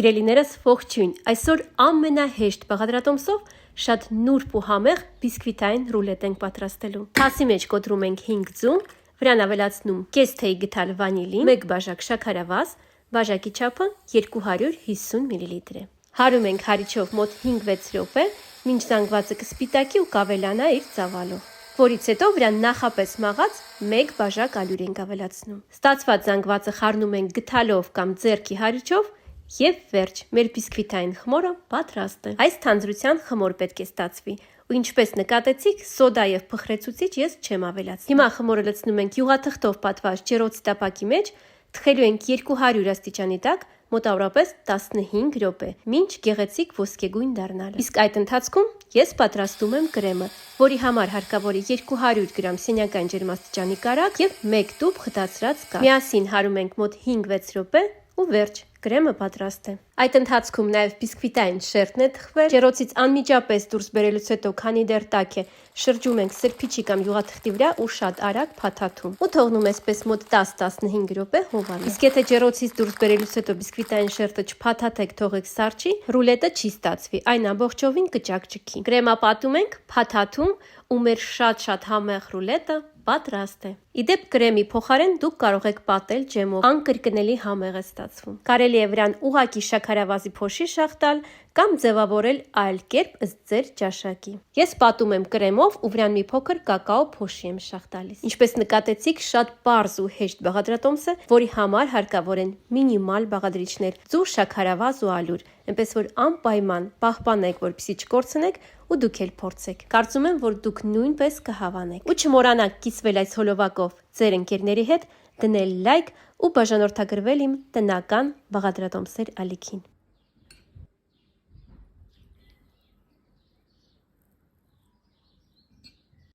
Սիրելիներս ողջույն, այսօր ամենահեշտ բաղադրատոմսով շատ նուրբ ու համեղ բիսկվիտային ռուլետ ենք պատրաստելու։ Թասի մեջ կոտրում ենք 5 ձու, վրան ավելացնում կես թեյ գթալ վանիլին, 1 բաժակ շաքարավազ, բաժակի չափը 250 մլ է։ Հարում ենք հարիչով մոտ 5-6 րոպե, մինչ զանգվածը կսպիտակի ու կավելանա իր ծավալով, որից հետո վրան նախապես մաղած 1 բաժակ ալյուր ենք ավելացնում։ Ստացված զանգվածը խառնում ենք գթալով կամ ձեռքի հարիչով և վերջ, մեր բիսկվիտային խմորը պատրաստ է։ Այս թանձրության խմոր պետք է ստացվի, ու ինչպես նկատեցիք, սոդա և փխրեցուցիչ ես չեմ ավելացնում։ Հիմա խմորը լցնում ենք յուղաթղթով պատված ջեռոցի տապակի մեջ, թխելու ենք 200 աստիճանի տակ մոտավորապես 15 րոպե, մինչ գեղեցիկ ոսկեգույն դառնալը։ Իսկ այդ ընթացքում ես պատրաստում եմ կրեմը, որի համար հարկավոր է 200 գրամ սենյակային ջերմաստիճանի կարագ և 1 տուփ խտացրած կաթ։ Միասին հարում ենք մոտ 5-6 րոպե ու վերջ, կրեմը պատրաստ է։ Այդ ընթացքում նաև բիսկվիտային շերտն է թխվել, ջեռոցից անմիջապես դուրս բերելուց հետո, քանի դեռ տաք է, շրջում ենք սրբիչի կամ յուղաթղթի վրա ու շատ արագ փաթաթում ու թողնում այսպես մոտ 10-15 րոպե հովանալ։ Իսկ եթե ջեռոցից դուրս բերելուց հետո բիսկվիտային շերտը չփաթաթեք, թողեք սառչի, ռուլետը չի ստացվի, այն ամբողջովին կճաքճքի։ Կրեմա պատում ենք, փաթաթում ու մեր շատ համեղ ռուլետը պատրաստ է։ Իդեպ կրեմի փոխարեն դուք կարող եք պատել ջեմով, անկրկնելի համեղ է ստացվում։ Կարելի է վրան ուղղակի շաքարավազի փոշի շաղ տալ կամ ձևավորել այլ կերպ ըստ ձեր ճաշակի։ Ես պատում եմ կրեմով ու վրան մի փոքր կակաո փոշի եմ շաղ տալիս։ Ինչպես նկատեցիք, շատ պարզ ու հեշտ բաղադրատոմս է, որի համար հարկավոր են մինիմալ բաղադրիչներ՝ ձու, շաքարավազ ու ալյուր, այնպես որ անպայման պահպանեք, որպեսզի չկորցնեք ու դուք էլ փորձեք։ Կարծում եմ, որ դուք նույնպես կհավանեք։ Ու չմոռանաք կիսվել այս հոլովակով ձեր ընկերների հետ, դնել լայք ու բաժանորդագրվել իմ տնական բաղադրատոմսեր ալիքին։